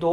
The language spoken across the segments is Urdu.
2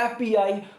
FBI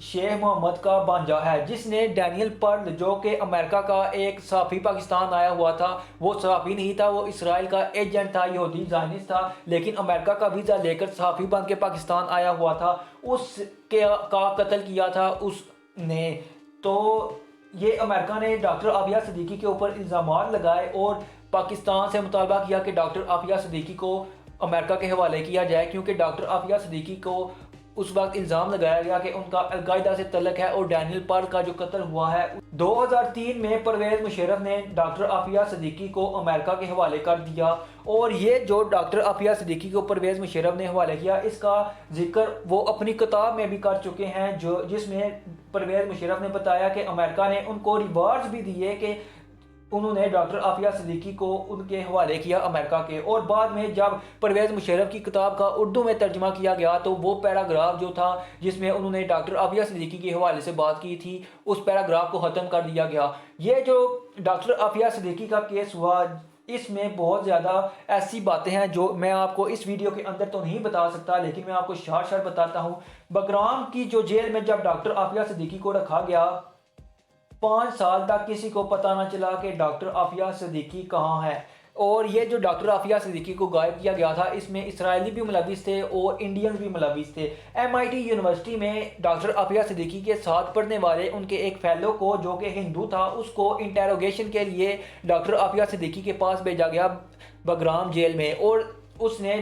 شیخ محمد کا بانجا ہے، جس نے ڈینیل پرل جو کہ امریکہ کا ایک صحافی پاکستان آیا ہوا تھا، وہ صحافی نہیں تھا، وہ اسرائیل کا ایجنٹ تھا، یہودی زائنسٹ تھا، لیکن امریکہ کا ویزا لے کر صحافی بن کے پاکستان آیا ہوا تھا، اس کا قتل کیا تھا اس نے۔ تو یہ امریکہ نے ڈاکٹر عافیہ صدیقی کے اوپر الزامات لگائے اور پاکستان سے مطالبہ کیا کہ ڈاکٹر عافیہ صدیقی کو امریکہ کے حوالے کیا جائے، کیونکہ ڈاکٹر عافیہ صدیقی کو اس وقت الزام لگایا گیا کہ ان کا القاعدہ سے تعلق ہے اور ڈینیل پرل کا جو قتل ہوا ہے۔ 2003 میں پرویز مشرف نے ڈاکٹر عافیہ صدیقی کو امریکہ کے حوالے کر دیا، اور یہ جو ڈاکٹر عافیہ صدیقی کو پرویز مشرف نے حوالے کیا، اس کا ذکر وہ اپنی کتاب میں بھی کر چکے ہیں، جس میں پرویز مشرف نے بتایا کہ امریکہ نے ان کو ریوارڈز بھی دیے کہ انہوں نے ڈاکٹر عافیہ صدیقی کو ان کے حوالے کیا امریکہ کے۔ اور بعد میں جب پرویز مشرف کی کتاب کا اردو میں ترجمہ کیا گیا تو وہ پیراگراف جو تھا جس میں انہوں نے ڈاکٹر عافیہ صدیقی کے حوالے سے بات کی تھی، اس پیراگراف کو ختم کر دیا گیا۔ یہ جو ڈاکٹر عافیہ صدیقی کا کیس ہوا، اس میں بہت زیادہ ایسی باتیں ہیں جو میں آپ کو اس ویڈیو کے اندر تو نہیں بتا سکتا، لیکن میں آپ کو شارٹ بتاتا ہوں۔ بگرام کی جو جیل میں جب ڈاکٹر عافیہ صدیقی کو رکھا گیا، 5 سال تک کسی کو پتہ نہ چلا کہ ڈاکٹر عافیہ صدیقی کہاں ہے۔ اور یہ جو ڈاکٹر عافیہ صدیقی کو غائب کیا گیا تھا، اس میں اسرائیلی بھی ملوث تھے اور انڈین بھی ملوث تھے۔ MIT یونیورسٹی میں ڈاکٹر عافیہ صدیقی کے ساتھ پڑھنے والے ان کے ایک فیلو کو جو کہ ہندو تھا، اس کو انٹیروگیشن کے لیے ڈاکٹر عافیہ صدیقی کے پاس بھیجا گیا بگرام جیل میں، اور اس نے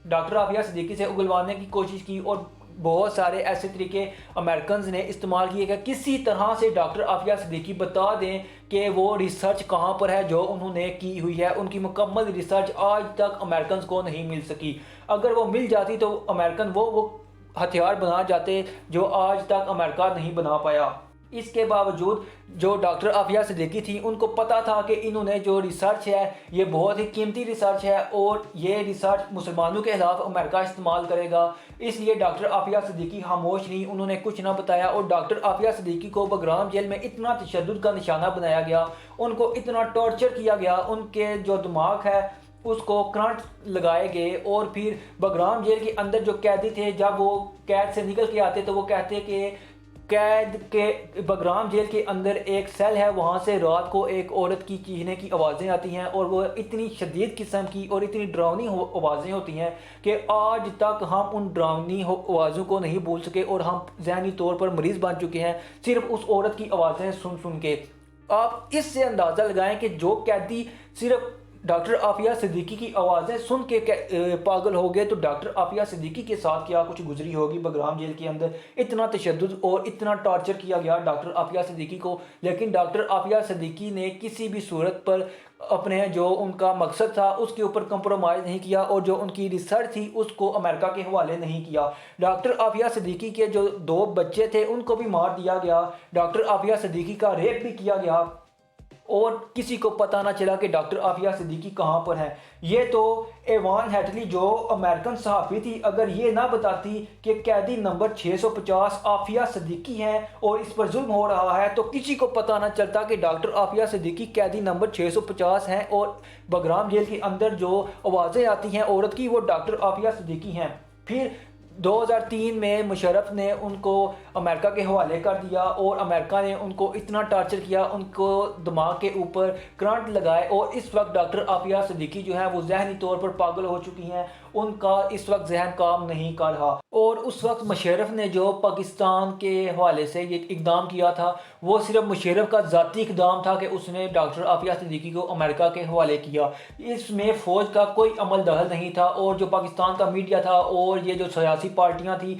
ڈاکٹر عافیہ صدیقی سے اگلوانے کی کوشش کی، اور بہت سارے ایسے طریقے امریکنز نے استعمال کیے کہ کسی طرح سے ڈاکٹر عافیہ صدیقی بتا دیں کہ وہ ریسرچ کہاں پر ہے جو انہوں نے کی ہوئی ہے۔ ان کی مکمل ریسرچ آج تک امریکنز کو نہیں مل سکی، اگر وہ مل جاتی تو امریکن وہ ہتھیار بنا جاتے جو آج تک امریکہ نہیں بنا پایا۔ اس کے باوجود جو ڈاکٹر عافیہ صدیقی تھی، ان کو پتا تھا کہ انہوں نے جو ریسرچ ہے یہ بہت ہی قیمتی ریسرچ ہے اور یہ ریسرچ مسلمانوں کے خلاف امریکہ استعمال کرے گا، اس لیے ڈاکٹر عافیہ صدیقی خاموش نہیں، انہوں نے کچھ نہ بتایا۔ اور ڈاکٹر عافیہ صدیقی کو بگرام جیل میں اتنا تشدد کا نشانہ بنایا گیا، ان کو اتنا ٹارچر کیا گیا، ان کے جو دماغ ہے اس کو کرنٹ لگائے گئے، اور پھر بگرام جیل کے اندر جو قیدی تھے، جب وہ قید سے نکل کے آتے تو وہ کہتے کہ قید کے بگرام جیل کے اندر ایک سیل ہے، وہاں سے رات کو ایک عورت کی چیخنے کی آوازیں آتی ہیں، اور وہ اتنی شدید قسم کی اور اتنی ڈراؤنی آوازیں ہوتی ہیں کہ آج تک ہم ان ڈراؤنی آوازوں کو نہیں بھول سکے، اور ہم ذہنی طور پر مریض بن چکے ہیں صرف اس عورت کی آوازیں سن کے۔ آپ اس سے اندازہ لگائیں کہ جو قیدی صرف ڈاکٹر عافیہ صدیقی کی آوازیں سن کے پاگل ہو گئے، تو ڈاکٹر عافیہ صدیقی کے ساتھ کیا کچھ گزری ہوگی بگرام جیل کے اندر۔ اتنا تشدد اور اتنا ٹارچر کیا گیا ڈاکٹر عافیہ صدیقی کو، لیکن ڈاکٹر عافیہ صدیقی نے کسی بھی صورت پر اپنے جو ان کا مقصد تھا اس کے اوپر کمپرومائز نہیں کیا، اور جو ان کی ریسرچ تھی اس کو امریکہ کے حوالے نہیں کیا۔ ڈاکٹر عافیہ صدیقی کے جو 2 بچے تھے ان کو بھی مار دیا گیا، ڈاکٹر عافیہ صدیقی کا ریپ بھی کیا گیا، اور کسی کو پتہ نہ چلا کہ ڈاکٹر عافیہ صدیقی کہاں پر ہیں۔ یہ تو ایوان ہیٹلی جو امریکن صحافی تھی، اگر یہ نہ بتاتی کہ قیدی نمبر 650 عافیہ صدیقی ہیں اور اس پر ظلم ہو رہا ہے، تو کسی کو پتہ نہ چلتا کہ ڈاکٹر عافیہ صدیقی قیدی نمبر 650 ہیں، اور بگرام جیل کے اندر جو آوازیں آتی ہیں عورت کی وہ ڈاکٹر عافیہ صدیقی ہیں۔ پھر 2003 میں مشرف نے ان کو امریکہ کے حوالے کر دیا، اور امریکہ نے ان کو اتنا ٹارچر کیا، ان کو دماغ کے اوپر کرنٹ لگائے، اور اس وقت ڈاکٹر عافیہ صدیقی جو ہے وہ ذہنی طور پر پاگل ہو چکی ہیں، ان کا اس وقت ذہن کام نہیں کر رہا۔ اور اس وقت مشرف نے جو پاکستان کے حوالے سے یہ اقدام کیا تھا، وہ صرف مشرف کا ذاتی اقدام تھا کہ اس نے ڈاکٹر عافیہ صدیقی کو امریکہ کے حوالے کیا، اس میں فوج کا کوئی عمل دخل نہیں تھا، اور جو پاکستان کا میڈیا تھا اور یہ جو سیاسی پارٹیاں تھیں،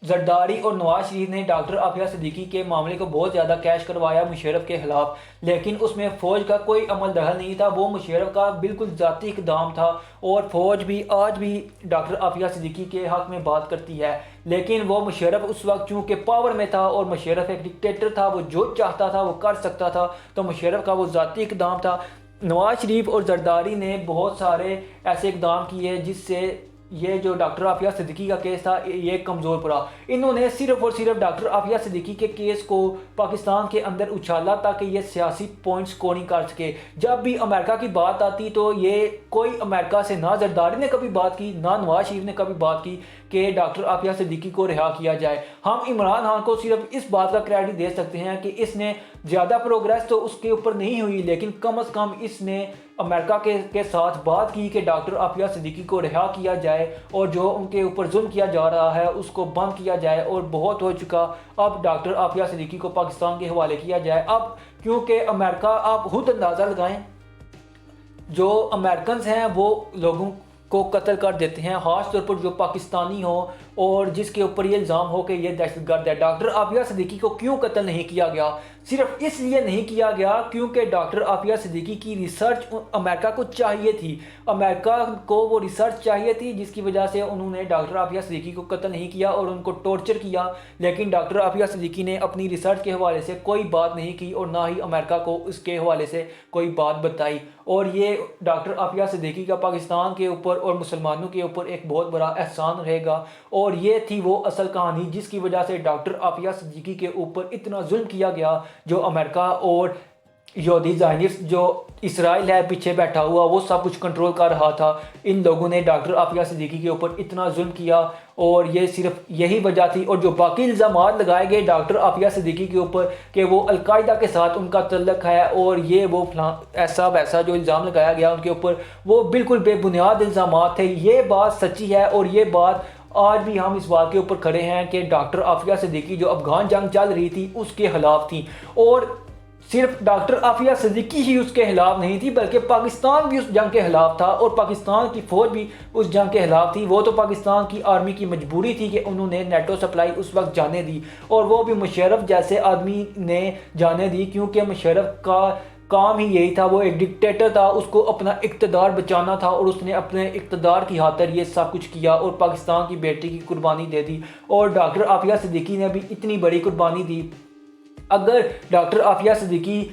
زرداری اور نواز شریف نے ڈاکٹر عافیہ صدیقی کے معاملے کو بہت زیادہ کیش کروایا مشرف کے خلاف، لیکن اس میں فوج کا کوئی عمل دخل نہیں تھا، وہ مشرف کا بالکل ذاتی اقدام تھا، اور فوج بھی آج بھی ڈاکٹر عافیہ صدیقی کے حق میں بات کرتی ہے، لیکن وہ مشرف اس وقت چونکہ پاور میں تھا، اور مشرف ایک ڈکٹیٹر تھا، وہ جو چاہتا تھا وہ کر سکتا تھا، تو مشرف کا وہ ذاتی اقدام تھا۔ نواز شریف اور زرداری نے بہت سارے ایسے اقدام کیے جس سے یہ جو ڈاکٹر عافیہ صدیقی کا کیس تھا یہ کمزور پڑا۔ انہوں نے صرف اور صرف ڈاکٹر عافیہ صدیقی کے کیس کو پاکستان کے اندر اچھالا تاکہ یہ سیاسی پوائنٹس سکورنگ کر سکے۔ جب بھی امریکہ کی بات آتی تو یہ کوئی امریکہ سے نہ زرداری نے کبھی بات کی، نہ نواز شریف نے کبھی بات کی، کہ ڈاکٹر عافیہ صدیقی کو رہا کیا جائے۔ ہم عمران خان کو صرف اس بات کا کریڈٹ دے سکتے ہیں کہ اس نے زیادہ پروگریس تو اس کے اوپر نہیں ہوئی، لیکن کم از کم اس نے امریکہ کے ساتھ بات کی کہ ڈاکٹر عافیہ صدیقی کو رہا کیا جائے اور جو ان کے اوپر ظلم کیا جا رہا ہے اس کو بند کیا جائے، اور بہت ہو چکا، اب ڈاکٹر عافیہ صدیقی کو پاکستان کے حوالے کیا جائے۔ اب کیونکہ امریکہ، آپ خود اندازہ لگائیں، جو امریکنز ہیں وہ لوگوں کو قتل کر دیتے ہیں، خاص طور پر جو پاکستانی ہو اور جس کے اوپر یہ الزام ہو کہ یہ دہشت گرد ہے۔ ڈاکٹر عافیہ صدیقی کو کیوں قتل نہیں کیا گیا؟ صرف اس لیے نہیں کیا گیا کیونکہ ڈاکٹر عافیہ صدیقی کی ریسرچ امریکہ کو چاہیے تھی، امریکہ کو وہ ریسرچ چاہیے تھی، جس کی وجہ سے انہوں نے ڈاکٹر عافیہ صدیقی کو قتل نہیں کیا اور ان کو ٹارچر کیا۔ لیکن ڈاکٹر عافیہ صدیقی نے اپنی ریسرچ کے حوالے سے کوئی بات نہیں کی اور نہ ہی امریکہ کو اس کے حوالے سے کوئی بات بتائی، اور یہ ڈاکٹر عافیہ صدیقی کا پاکستان کے اوپر اور مسلمانوں کے اوپر ایک بہت بڑا احسان رہے گا۔ اور یہ تھی وہ اصل کہانی جس کی وجہ سے ڈاکٹر عافیہ صدیقی کے اوپر اتنا ظلم کیا گیا، جو امریکہ اور یہودی زائنسٹ جو اسرائیل ہے پیچھے بیٹھا ہوا، وہ سب کچھ کنٹرول کر رہا تھا۔ ان لوگوں نے ڈاکٹر عافیہ صدیقی کے اوپر اتنا ظلم کیا، اور یہ صرف یہی وجہ تھی۔ اور جو باقی الزامات لگائے گئے ڈاکٹر عافیہ صدیقی کے اوپر کہ وہ القاعدہ کے ساتھ ان کا تعلق ہے اور یہ وہ فلاں ایسا ویسا جو الزام لگایا گیا ان کے اوپر، وہ بالکل بے بنیاد الزامات تھے۔ یہ بات سچی ہے، اور یہ بات آج بھی ہم اس بات کے اوپر کھڑے ہیں کہ ڈاکٹر عافیہ صدیقی جو افغان جنگ چل رہی تھی اس کے خلاف تھی، اور صرف ڈاکٹر عافیہ صدیقی ہی اس کے خلاف نہیں تھی بلکہ پاکستان بھی اس جنگ کے خلاف تھا، اور پاکستان کی فوج بھی اس جنگ کے خلاف تھی۔ وہ تو پاکستان کی آرمی کی مجبوری تھی کہ انہوں نے نیٹو سپلائی اس وقت جانے دی، اور وہ بھی مشرف جیسے آدمی نے جانے دی، کیونکہ مشرف کا کام ہی یہی تھا، وہ ایک ڈکٹیٹر تھا، اس کو اپنا اقتدار بچانا تھا، اور اس نے اپنے اقتدار کی خاطر یہ سب کچھ کیا اور پاکستان کی بیٹی کی قربانی دے دی۔ اور ڈاکٹر عافیہ صدیقی نے بھی اتنی بڑی قربانی دی۔ اگر ڈاکٹر عافیہ صدیقی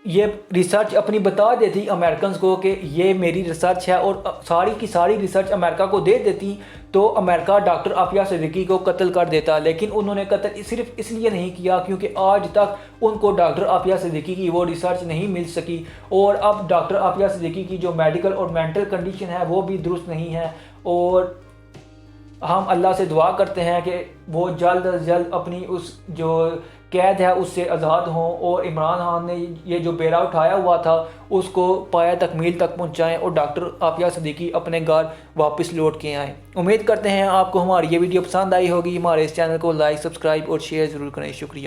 یہ ریسرچ اپنی بتا دیتی امریکنز کو کہ یہ میری ریسرچ ہے، اور ساری کی ساری ریسرچ امریکہ کو دے دیتی، تو امریکہ ڈاکٹر عافیہ صدیقی کو قتل کر دیتا۔ لیکن انہوں نے قتل صرف اس لیے نہیں کیا کیونکہ آج تک ان کو ڈاکٹر عافیہ صدیقی کی وہ ریسرچ نہیں مل سکی، اور اب ڈاکٹر عافیہ صدیقی کی جو میڈیکل اور مینٹل کنڈیشن ہے وہ بھی درست نہیں ہے، اور ہم اللہ سے دعا کرتے ہیں کہ وہ جلد از جلد اپنی اس جو قید ہے اس سے آزاد ہوں، اور عمران خان نے یہ جو بیڑا اٹھایا ہوا تھا اس کو پایہ تکمیل تک پہنچائیں، اور ڈاکٹر عافیہ صدیقی اپنے گھر واپس لوٹ کے آئیں۔ امید کرتے ہیں آپ کو ہماری یہ ویڈیو پسند آئی ہوگی۔ ہمارے اس چینل کو لائک، سبسکرائب اور شیئر ضرور کریں۔ شکریہ۔